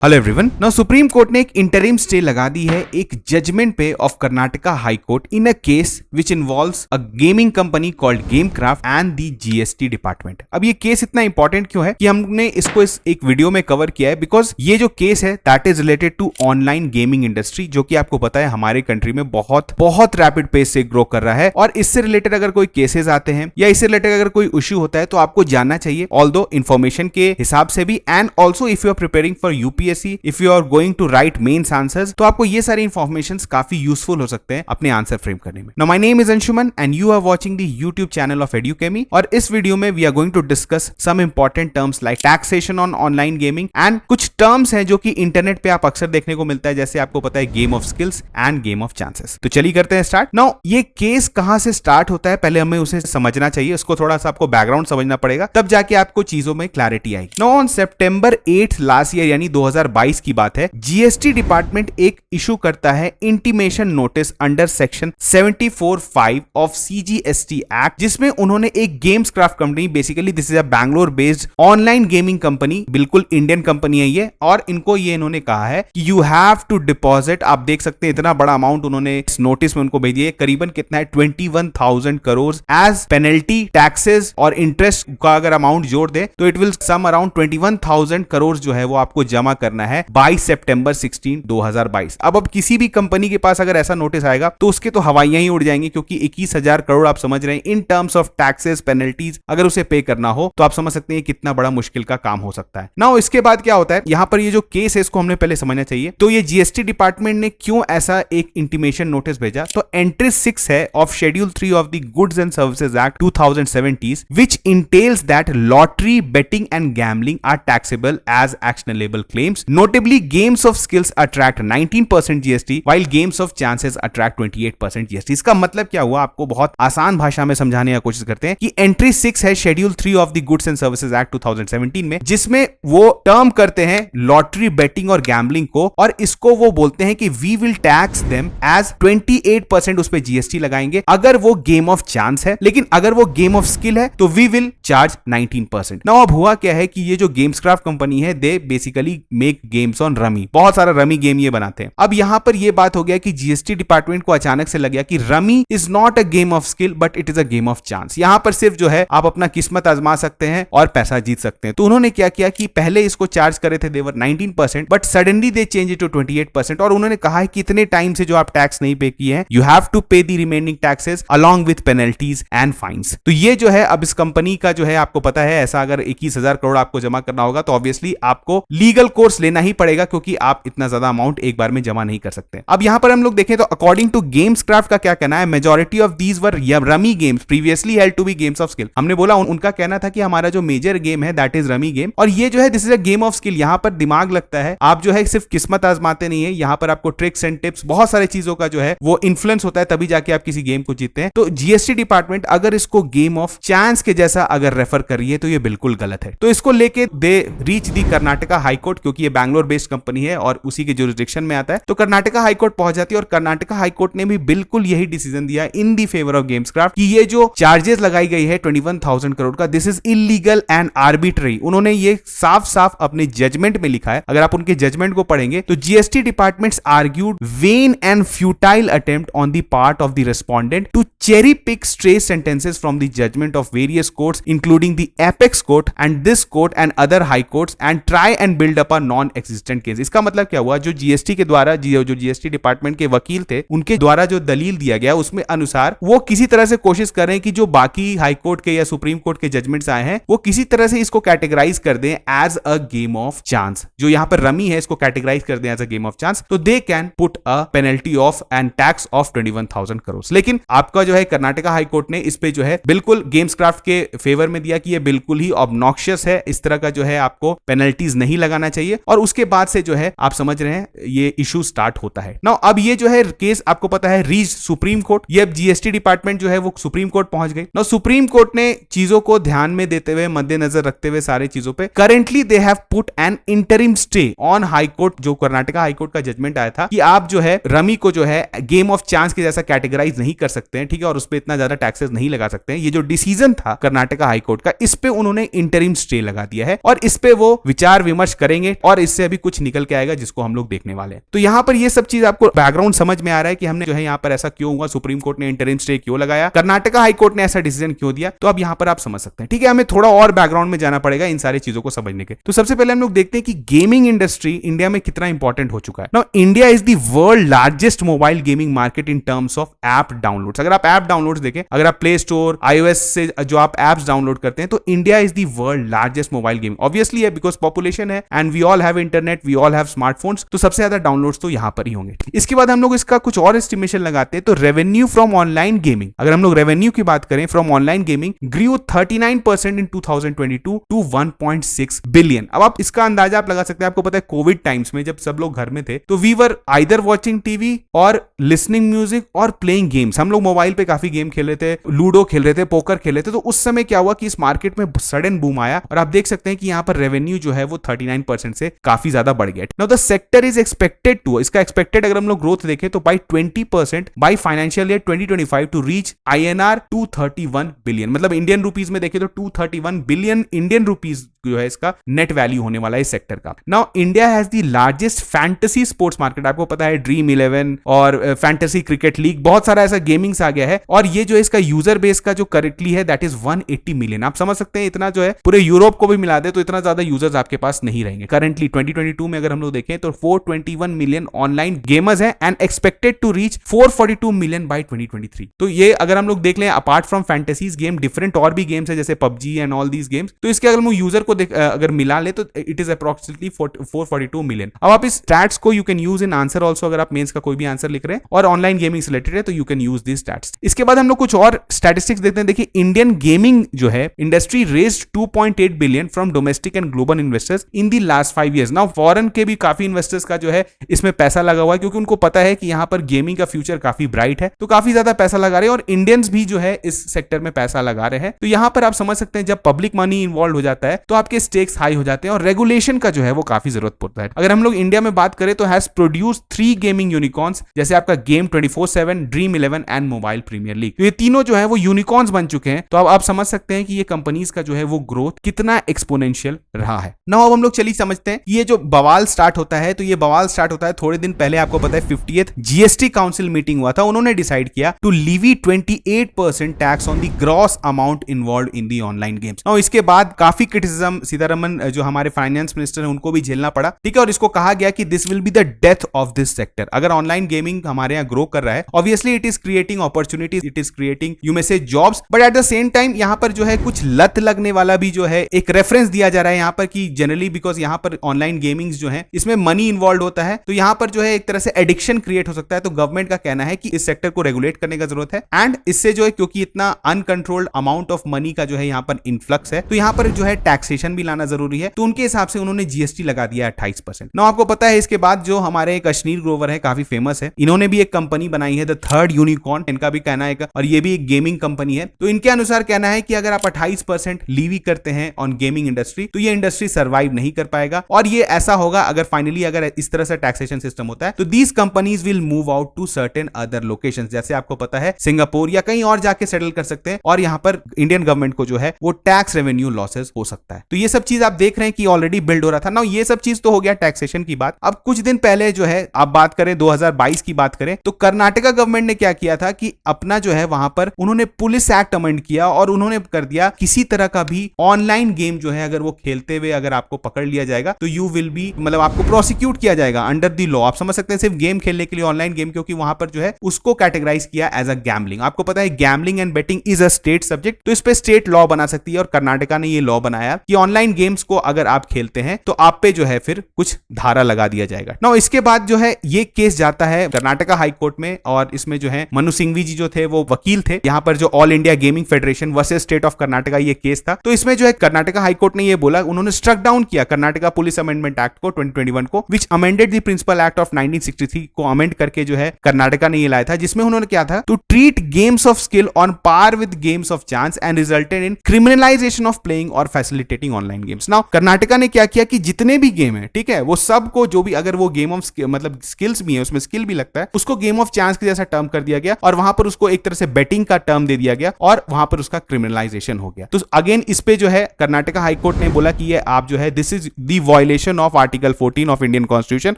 Hello everyone. Now supreme court ने एक interim stay लगा दी है एक जजमेंट पे of Karnataka high court in a case which involves a gaming company called Gamecraft and the GST department. अब ये केस इतना इंपॉर्टेंट क्यों है कि हमने इसको इस एक वीडियो में कवर किया है बिकॉज ये जो केस है that is related to online gaming industry, जो कि आपको पता है हमारे कंट्री में बहुत रैपिड पेस से ग्रो कर रहा है। और इससे रिलेटेड अगर कोई केसेस आते हैं या इससे रिलेटेड अगर कोई इश्यू होता है तो आपको जानना चाहिए, ऑल्दो इन्फॉर्मेशन के हिसाब से भी, and also if you are preparing for UPSC, if you are going to write mains answers, तो आपको ये सारी इंफॉर्मेशन काफी यूजफुल हो सकते हैं अपने आंसर फ्रेम करने में। Now my name is Anshuman and you are watching the YouTube channel of Edukemy. और इस वीडियो में we are going to discuss some important terms like taxation on online gaming and कुछ टर्म्स हैं जो कि इंटरनेट पे आप अक्सर देखने को मिलता है, जैसे आपको पता है game of skills end game of chances. तो चलिए करते हैं स्टार्ट। नाउ ये केस कहां से स्टार्ट होता है पहले हमें उसे समझना चाहिए, उसको थोड़ा सा आपको बैकग्राउंड समझना पड़ेगा, तब जाके आपको चीजों में क्लैरिटी आएगी। Now on September 8 last year यानी 2022 की बात है, जीएसटी डिपार्टमेंट एक इशू करता है intimation notice under section 74(5) of CGST act, जिसमें उन्होंने एक games craft company, basically this is a Bangalore based online gaming company, बिल्कुल इंडियन कंपनी है ये, और इनको ये इन्होंने कहा है कि यू हैव टू डिपॉजिट। आप देख सकते हैं इतना बड़ा अमाउंट उन्होंने इस नोटिस में उनको भेज दिया, करीबन कितना है 21,000 करोड़ एज पेनल्टी, टैक्सेस और इंटरेस्ट का अगर अमाउंट जोड़ दे तो it will sum around 21,000 crore जो है वो आपको जमा करना है बाय सितंबर 16, 2022। अब किसी भी कंपनी के पास अगर ऐसा नोटिस आएगा तो उसके तो हवाइयां ही उड़ जाएंगी, क्योंकि 21,000 करोड़ आप समझ रहे हैं in terms of taxes, penalties, अगर उसे पे करना हो तो आप समझ सकते हैं कितना बड़ा मुश्किल का काम हो सकता है। नाउ इसके बाद क्या होता है, यहां पर ये जो केस है इसको हमने पहले समझना चाहिए। तो ये जीएसटी डिपार्टमेंट ने क्यों ऐसा एक इंटीमेशन नोटिस भेजा, तो एंट्री 6 है of schedule 3 of the goods and services act 2017 which entails that lottery, betting and gambling are taxable as actionable claims. Notably, games of skills attract 19% GST while games of chances attract 28% GST। इसका मतलब क्या हुआ, आपको बहुत आसान भाषा में समझाने की कोशिश करते हैं कि एंट्री 6 है schedule 3 of the goods and services act 2017 में, जिसमें वो टर्म करते हैं लॉटरी, बेटिंग और गैम्बलिंग को, और इसको वो बोलते हैं कि we will tax them as 28% उस पे जीएसटी लगाएंगे अगर वो गेम ऑफ चांस है, लेकिन अगर वो गेम ऑफ स्किल है तो वी विल चार्ज 19%। नाउ अब हुआ क्या है कि ये जो गेम्स क्राफ्ट कंपनी है they basically make games on rummy, बहुत सारा रमी गेम ये बनाते हैं। अब यहां पर ये बात हो गया कि जीएसटी डिपार्टमेंट को अचानक से लग गया कि rummy is not a game of skill but it is a game of chance. यहां पर सिर्फ जो है आप अपना किस्मत आजमा सकते हैं और पैसा जीत सकते हैं। तो उन्होंने क्या किया कि पहले इसको चार्ज करे थे they were 19%, but suddenly they change it to 28%, और उन्होंने कहा है कि इतने टाइम से जो आप टैक्स नहीं पे किए हैं you have to pay the remaining taxes along with penalties and fines. तो ये जो है अब इस कंपनी का जो है आपको पता है, ऐसा अगर 21,000 करोड़ आपको जमा करना होगा तो ऑब्वियसली आपको लीगल कोर्स लेना ही पड़ेगा, क्योंकि आप इतना ज्यादा अमाउंट एक बार में जमा नहीं कर सकते। अब यहां पर हम लोग देखें तो अकॉर्डिंग टू गेम्स क्राफ्ट का क्या कहना है, majority of these were rummy games previously held to be games of skill. हमने बोला उनका कहना था कि हमारा जो मेजर गेम है दैट इज रमी गेम, और ये जो है this is a game of skill. यहां पर दिमाग लगता है, आप जो है सिर्फ किस्मत आजमाते नहीं है, यहां पर आपको ट्रिक्स एंड टिप्स, बहुत सारी चीजों का जो है वो इन्फ्लुएंस होता है, तभी जाके आप किसी गेम को जीतते हैं। तो जीएसटी डिपार्टमेंट अगर इसको गेम ऑफ चांस के जैसा अगर रेफर कर रही है तो ये बिल्कुल गलत है। तो इसको लेके they reach the Karnataka high court, क्योंकि ये बैंगलोर बेस्ड कंपनी है और उसी के जुरिसडिक्शन में आता है। तो कर्नाटका हाई कोर्ट पहुंच जाती है और कर्नाटका हाई कोर्ट ने भी बिल्कुल यही डिसीजन दिया इन दी फेवर ऑफ गेम्स क्राफ्ट कि ये जो चार्जेस लगाई गई है 21,000 करोड़ का, this is illegal and arbitrary. उन्होंने ये साफ साफ अपने जजमेंट में लिखा है। अगर आप उनके जजमेंट को पढ़ेंगे तो GST departments argued vain and futile attempt on the part of the respondent to cherry pick stray sentences from the judgment of various courts including the apex court and this court and other high courts and try and build up a non-existent case। इसका मतलब क्या हुआ, जो GST के द्वारा जो GST department के वकील थे उनके द्वारा जो दलील दिया गया उसमें अनुसार वो किसी तरह से कोशिश कर रहे हैं कि जो बाकी हाई कोर्ट के या सुप्रीम कोर्ट के जजमेंट्स आए हैं वो किसी तरह से इसको कैटेगराइज कर दें as a game of chance. जो यहाँ पर रमी है इसको कैटेगराइज कर दें as a game of chance, तो they can put a penalty of and tax of 21,000 crore. लेकिन आपका जो है कर्नाटका हाई कोर्ट ने इस पे जो है बिल्कुल गेम्स क्राफ्ट के फेवर में दिया कि ये बिल्कुल ही ऑब्नॉक्शियस है, इस तरह का जो है आपको पेनल्टीज नहीं लगाना चाहिए, और उसके बाद से जो है आप समझ रहे हैं ये इशू स्टार्ट होता है। नाउ अब ये जो है केस आपको पता है रीच सुप्रीम कोर्ट, ये अब जीएसटी डिपार्टमेंट जो है वो सुप्रीम कोर्ट पहुंच गई। नाउ सुप्रीम कोर्ट ने चीजों को ध्यान में देते हुए, मद्देनजर रखते हुए सारे चीजों पे currently they have put an interim stay on high court, जो कर्नाटका हाई कोर्ट का जजमेंट आया था कि आप जो है रमी को जो है गेम ऑफ चांस के जैसा कैटेगराइज नहीं कर सकते हैं, ठीक है, और उस पर इतना ज्यादा टैक्सेस नहीं लगा सकते हैं। ये जो डिसीजन था कर्नाटका हाई कोर्ट का, इस पे उन्होंने इंटरिम स्टे लगा दिया है और इस पे वो विचार विमर्श करेंगे और इससे अभी कुछ निकल के आएगा जिसको हम लोग देखने वाले हैं। तो यहाँ पर ये सब चीज आपको बैकग्राउंड समझ में आ रहा है कि हमने जो है यहाँ पर ऐसा क्यों हुआ, सुप्रीम कोर्ट ने इंटरिम स्टे क्यों लगाया, कर्नाटका हाई कोर्ट ने ऐसा डिसीजन क्यों दिया, तो अब यहाँ पर आप समझ सकते हैं। ठीक है, हमें थोड़ा और बैकग्राउंड में जाना पड़ेगा इन सारी चीजों को समझने के। तो सबसे पहले हम लोग देखते हैं कि गेमिंग इंडस्ट्री इंडिया में कितना इंपॉर्टेंट हो चुका है। Now India is the world largest mobile gaming market in terms of app downloads. अगर आप ऐप डाउनलोड्स देखें, अगर आप प्ले स्टोर iOS से जो आप एप्स डाउनलोड करते हैं, तो India is the world largest mobile gaming, obviously है बिकॉज पॉपुलेशन है and we all have internet, we all have smartphones, तो सबसे ज्यादा डाउनलोड्स तो यहां पर ही होंगे। इसके बाद हम लोग इसका कुछ और एस्टिमेशन लगाते हैं, तो रेवेन्यू फ्रॉम ऑनलाइन गेमिंग, अगर हम लोग रेवेन्यू की बात करें from online gaming grew 39% in 2022 to 1.6 billion. अब आप इसका अंदाजा आप लगा सकते हैं, आपको पता है कोविड टाइम्स में जब सब लोग घर में थे तो we were either watching TV और लिसनिंग म्यूजिक और प्लेइंग गेम्स। हम लोग मोबाइल पे काफी गेम खेल रहे थे, लूडो खेल रहे थे, पोकर खेल रहे थे। तो उस समय क्या हुआ कि इस मार्केट में सडन बूम आया और आप देख सकते हैं कि यहाँ पर रेवेन्यू जो है वो 39% से काफी ज्यादा बढ़ गया। Now the sector is expected to, इसका एक्सपेक्टेड अगर हम लोग ग्रोथ देखें तो by 20% by financial year 2025 to reach INR 231 billion, मतलब इंडियन रुपीज में देखें तो 231 बिलियन इंडियन रुपीज जो है इसका नेट वैल्यू होने वाला है इस सेक्टर का। Now India has the largest fantasy sports market, आपको पता है ड्रीम 11 और फैंटेसी क्रिकेट लीग, बहुत सारा ऐसा गेमिंग्स आ गया है और ये जो इसका यूजर बेस का जो करेक्टली है दैट इज 180 मिलियन। आप समझ सकते हैं इतना जो है पूरे यूरोप को भी मिला दे तो इतना ज्यादा यूजर्स आपके पास नहीं रहेंगे। करंटली 2022 में अगर हम लोग देखें तो 421 मिलियन ऑनलाइन गेमर्स हैं and expected to reach 442 million by 2023। तो ये अगर हम लोग देख लें apart from fantasies game different और भी गेम्स है जैसे PUBG and all these games, तो इसके अगर हम यूजर को अगर मिला ले तो इट इज अप्रोक्सीमेटली 442 मिलियन। अब आप इस स्टैट्स को you can use in answer also, अगर आप मेंस का कोई भी आंसर लिख रहे हैं और ऑनलाइन गेमिंग से रिलेटेड है तो you can use this stats. इसके बाद हम लोग कुछ और स्टैटिस्टिक्स देखते हैं। देखिए इंडियन गेमिंग जो है industry raised 2.8 billion from domestic and global investors in the last 5 years। Now foreign के भी काफी इन्वेस्टर्स का जो है इसमें पैसा लगा हुआ है क्योंकि उनको पता है कि यहाँ पर गेमिंग का फ्यूचर काफी ब्राइट है, तो काफी ज्यादा पैसा लगा रहे हैं और इंडियंस भी जो है इस सेक्टर में पैसा लगा रहे हैं। तो यहाँ पर आप समझ सकते हैं जब पब्लिक मनी इन्वॉल्व हो जाता है तो आपके स्टेक्स हाई हो जाते हैं और रेगुलेशन का जो है वो काफी जरूरत पड़ता है। अगर हम लोग इंडिया में बात करें तो हैज प्रोड्यूस 3 गेमिंग यूनिकॉर्न्स, जैसे आपका game 24/7, Dream 11 and Mobile Premier League. तो ये तीनों जो है वो यूनिकॉर्न्स बन चुके हैं। तो अब आप समझ सकते हैं कि ये कंपनीज का जो है वो ग्रोथ कितना एक्सपोनेंशियल रहा है। नाउ अब हम लोग चलिए समझते हैं ये जो बवाल स्टार्ट होता है, तो ये बवाल स्टार्ट होता है थोड़े दिन पहले, आपको पता है 50th जीएसटी काउंसिल मीटिंग हुआ था। उन्होंने डिसाइड किया to levy 28% tax on the gross amount involve in the online games. Now इसके बाद काफी क्रिटिसिज्म सीतारमन जो हमारे फाइनेंस मिनिस्टर है उनको भी झेलना पड़ा, ठीक है, और इसको कहा गया कि this will be the death of this sector. अगर ऑनलाइन गेमिंग हमारे यहाँ ग्रो कर रहा है, obviously it is creating opportunities, it is creating you may say jobs, but at the same time यहाँ पर जो है कुछ लत लगने वाला भी जो है एक रेफरेंस दिया जा रहा है यहाँ पर कि जनरली बिकॉज यहाँ पर ऑनलाइन गेमिंग्स जो है इसमें मनी इन्वॉल्व होता है, तो यहाँ पर जो है एक तरह से एडिक्शन क्रिएट हो सकता है। तो गवर्नमेंट का कहना है कि इस सेक्टर को रेगुलेट करने का जरूरत है एंड इससे जो है क्योंकि इतना अनकंट्रोल्ड अमाउंट ऑफ मनी का जो है यहाँ पर इन्फ्लक्स है, तो यहाँ पर जो है टैक्सेशन भी लाना जरूरी है। तो उनके हिसाब से उन्होंने जीएसटी लगा दिया 28%। ना आपको पता है इसके बाद जो हमारे एक अश्नीर ग्रोवर है, काफी फेमस है, इन्होंने भी एक कंपनी बनाई है द थर्ड यूनिकॉर्न, इनका भी कहना है और ये भी एक गेमिंग कंपनी है। तो इनके अनुसार कहना है कि अगर आप 28% लीवी करते हैं ऑन गेमिंग इंडस्ट्री तो ये इंडस्ट्री सर्वाइव नहीं कर पाएगा और ये ऐसा होगा अगर फाइनली अगर इस तरह से टैक्सेशन सिस्टम होता है तो these companies will move out to certain other locations, जैसे आपको पता है सिंगापुर या कहीं और जाके सेटल कर सकते हैं और यहाँ पर इंडियन गवर्नमेंट को जो है वो टैक्स रेवेन्यू लॉसेस हो सकता है। तो ये सब चीज आप देख रहे हैं कि ऑलरेडी बिल्ड हो रहा था ना। ये सब चीज तो हो गया टैक्सेशन की बात। अब कुछ दिन पहले जो है आप बात करें 2022 की बात करें तो कर्नाटका गवर्नमेंट ने क्या किया था कि अपना जो है वहां पर उन्होंने पुलिस एक्ट अमेंड किया और उन्होंने कर दिया किसी तरह का भी ऑनलाइन गेम जो है अगर वो खेलते हुए अगर आपको पकड़ लिया जाएगा तो यू विल बी, मतलब आपको प्रोसिक्यूट किया जाएगा अंडर द लॉ। आप समझ सकते हैं सिर्फ गेम खेलने के लिए ऑनलाइन गेम, क्योंकि वहां पर जो है उसको कैटेगराइज किया एज अ गैम्बलिंग। आपको पता है gambling and betting is a state subject, तो इस पे स्टेट लॉ बना सकती है और कर्नाटका ने ये लॉ बनाया कि ऑनलाइन गेम्स को अगर आप खेलते हैं तो आप पे जो है फिर कुछ धारा लगा दिया जाएगा। नाउ इसके बाद जो है ये केस जाता है कर्नाटका हाई कोर्ट में और इसमें जो है मनु सिंघवी जी जो थे वो वकील थे। यहाँ पर जो all India gaming federation versus state of Karnataka ये केस था। तो इसमें जो है कर्नाटका हाई कोर्ट ने ये बोला, उन्होंने स्ट्रक डाउन किया कर्नाटका पुलिस अमेंडमेंट एक्ट को 2021 को, which amended the principal act of 1963 को अमेंड करके जो है कर्नाटका ने ये लाया था, जिसमें उन्होंने क्या था to treat games of skill on par with games of chance and resulted in criminalisation of playing और facilitating promoting online games. Now Karnataka ने क्या किया कि जितने भी गेम है, ठीक है, वो सबको जो भी अगर वो गेम ऑफ मतलब स्किल्स भी है, उसमें स्किल भी लगता है, उसको गेम ऑफ चांस के जैसा टर्म कर दिया गया और वहां पर उसको एक तरह से बेटिंग का टर्म दे दिया गया और वहां पर उसका क्रिमिनलाइजेशन हो गया। तो अगेन इस पे जो है कर्नाटका हाई कोर्ट ने बोला कि ये आप जो है this is the violation of article 14 of Indian constitution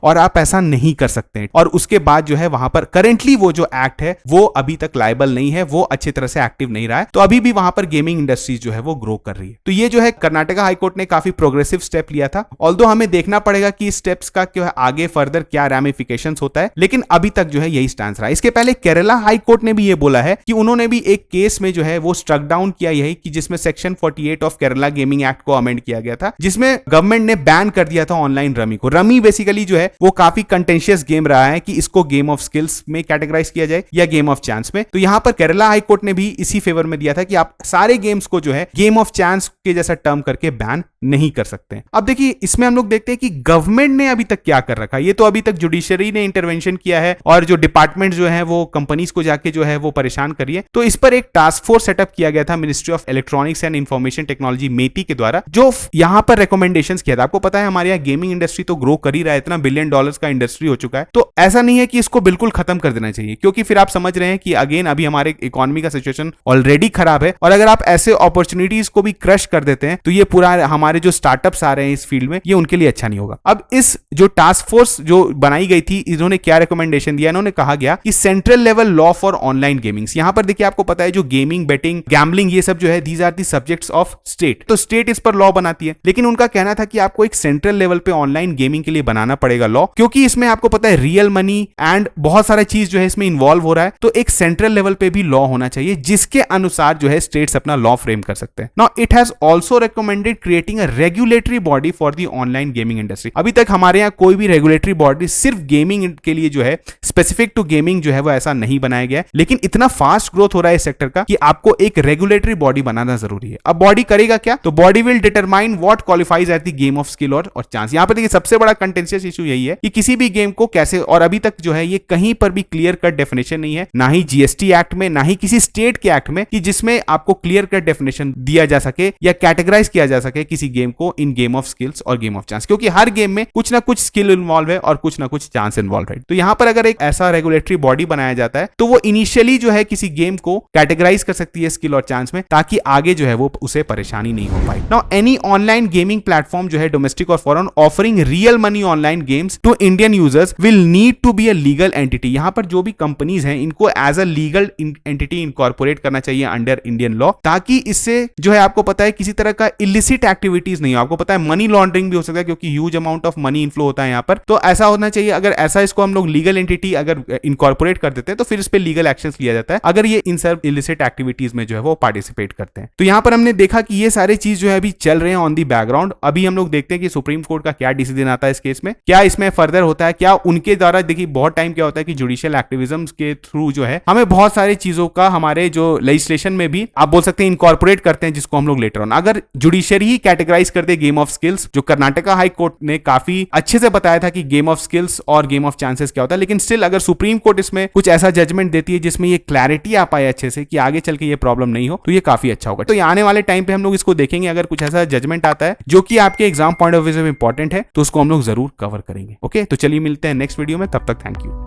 और आप ऐसा नहीं कर सकते हैं। और उसके बाद जो है वहां पर करेंटली वो जो एक्ट है वो अभी तक लायबल नहीं है, वो अच्छी तरह से एक्टिव नहीं रहा है, तो अभी भी वहां पर गेमिंग इंडस्ट्रीज जो है वो ग्रो कर रही है। तो ये जो है कर्नाटका हाई कोर्ट ने काफी प्रोग्रेसिव स्टेप लिया था, ऑल्दो हमें देखना पड़ेगा कि स्टेप्स का क्या आगे फर्दर क्या रैमिफिकेशंस होता है, लेकिन अभी तक जो है यही स्टैंड रहा। इसके पहले केरला हाई कोर्ट ने भी ये बोला है कि उन्होंने भी एक केस में जो है वो स्ट्रक डाउन किया यही कि जिसमें section 48 of Kerala gaming act को अमेंड किया गया था, जिसमें गवर्नमेंट ने बैन कर दिया था ऑनलाइन रमी को। रमी बेसिकली जो है वो काफी कंटेंशियस गेम रहा है कि इसको गेम ऑफ स्किल्स में कैटेगराइज किया जाए या गेम ऑफ चांस में। तो यहां पर केरला हाई कोर्ट ने भी इसी फेवर में दिया था कि आप सारे गेम्स को जो है गेम ऑफ चांस के जैसा टर्म करके बैन नहीं कर सकते। अब देखिए इसमें हम लोग देखते हैं कि गवर्नमेंट ने अभी तक क्या कर रखा है। ये तो अभी तक जुडिशरी ने इंटरवेंशन किया है और जो डिपार्टमेंट जो है वो कंपनीज को जाके जो है वो परेशान करिए। तो इस पर एक टास्क फोर्स सेटअप किया गया था ministry of electronics and information technology MeitY के द्वारा, जो यहां पर रिकमेंडेशंस किया था। आपको पता है हमारे यहाँ गेमिंग इंडस्ट्री तो ग्रो कर ही रहा है, इतना $1 बिलियन का इंडस्ट्री हो चुका है, तो ऐसा नहीं है कि इसको बिल्कुल खत्म कर देना चाहिए, क्योंकि फिर आप समझ रहे हैं कि अगेन अभी हमारे इकोनॉमी का सिचुएशन ऑलरेडी खराब है और अगर आप ऐसे अपॉर्चुनिटीज को भी क्रश कर देते हैं तो ये पूरा हमारे जो स्टार्टअप्स आ रहे हैं इस फील्ड में ये उनके लिए अच्छा नहीं होगा। अब इस जो टास्क फोर्स जो बनाई गई थी, इन्होंने क्या रिकमेंडेशन दिया, इन्होंने कहा गया कि central level law for online gamings. यहां पर देखिए आपको पता है जो गेमिंग, बेटिंग, गैम्बलिंग ये सब जो है these are the subjects of state, तो स्टेट इस पर लॉ बनाती है, लेकिन उनका कहना था कि आपको एक सेंट्रल लेवल पे ऑनलाइन गेमिंग के लिए बनाना पड़ेगा लॉ, क्योंकि इसमें आपको पता है रियल मनी एंड बहुत सारा चीज जो है इसमें इन्वॉल्व हो रहा है, तो एक सेंट्रल लेवल पे भी लॉ होना चाहिए जिसके अनुसार जो है स्टेट्स अपना लॉ फ्रेम कर सकते हैं। Now it has also recommended creating a regulatory body for the online gaming industry. अभी तक हमारे यहाँ कोई भी रेगुलेटरी बॉडी सिर्फ गेमिंग के लिए जो है स्पेसिफिक टू गेमिंग जो है वो ऐसा नहीं बनाया गया है, लेकिन इतना फास्ट ग्रोथ हो रहा है इस सेक्टर का कि आपको एक रेगुलेटरी बॉडी बनाना जरूरी है। अब बॉडी करेगा क्या, तो body will determine what qualifies at the game of skill और चांस। यहां पर देखिए सबसे बड़ा कंटेंशियस इशू यही है कि किसी भी गेम को कैसे, और अभी तक जो है ये कहीं पर भी क्लियर कट डेफिनेशन नहीं है, ना ही जीएसटी एक्ट में ना ही किसी स्टेट के एक्ट में, कि जिसमें आपको क्लियर कट डेफिनेशन दिया जा सके या कैटेगराइज किया जा सके किसी गेम को इन गेम ऑफ स्किल्स और गेम ऑफ चांस, क्योंकि हर गेम में कुछ ना कुछ स्किल इन्वॉल्व है और कुछ ना कुछ चांस इन्वॉल्व है। तो यहां पर अगर एक ऐसा रेगुलेटरी बॉडी बनाया जाता है तो वो इनिशियली जो है किसी गेम को कैटेगराइज कर सकती है स्किल और चांस में, ताकि आगे जो है वो उसे परेशानी नहीं हो पाए। Now any online gaming platform जो है डोमेस्टिक और foreign offering real money online games to Indian users will need to be a legal entity. यहां पर जो भी कंपनीज हैं इनको as a legal entity incorporate करना चाहिए अंडर इंडियन लॉ, ताकि इससे जो है आपको पता है किसी तरह का इलिसिट एक्टिविटीज नहीं हो। आपको पता है मनी लॉन्ड्रिंग भी हो सकता है क्योंकि huge amount of money inflow होता है यहाँ पर, तो ऐसा होना चाहिए। अगर ऐसा इसको हम लोग लीगल एंटिटी अगर इनकॉर्पोरेट कर देते हैं तो फिर इस पे लीगल एक्शंस लिया जाता है अगर ये इन सब इलिसिट एक्टिविटीज में जो है वो पार्टिसिपेट करते हैं। तो यहाँ पर हमने देखा कि ये सारे चीज जो है अभी चल रहे हैं ऑन दी बैकग्राउंड। अभी हम लोग देखते हैं कि सुप्रीम कोर्ट का क्या डिसीजन आता है इस केस में, क्या इसमें फर्दर होता है, क्या उनके द्वारा, देखिए बहुत टाइम क्या होता है कि जुडिशियल एक्टिविज्म के थ्रू जो है हमें बहुत सारी चीजों का हमारे जो लेजिस्लेशन में भी आप बोल सकते हैं इनकॉर्पोरेट करते हैं, जिसको हम लोग लेटर ऑन अगर जुडिशरी ही कैटेगराइज कर दे गेम ऑफ स्किल्स, जो कर्नाटका हाई कोर्ट ने काफी अच्छे से बताया था कि गेम ऑफ स्किल्स और गेम ऑफ चांसेस क्या होता है, लेकिन स्टिल अगर सुप्रीम कोर्ट इसमें कुछ ऐसा जजमेंट देती है जिसमें ये क्लैरिटी आ पाए अच्छे से कि आगे चल के ये प्रॉब्लम नहीं हो, तो ये काफी अच्छा होगा। तो ये आने वाले टाइम पे हम लोग इसको देखेंगे, अगर कुछ ऐसा जजमेंट आता है जो कि आपके एग्जाम पॉइंट ऑफ व्यू से इंपॉर्टेंट है तो उसको हम लोग जरूर कवर करेंगे। ओके, तो चलिए मिलते हैं नेक्स्ट वीडियो में, तब तक थैंक यू।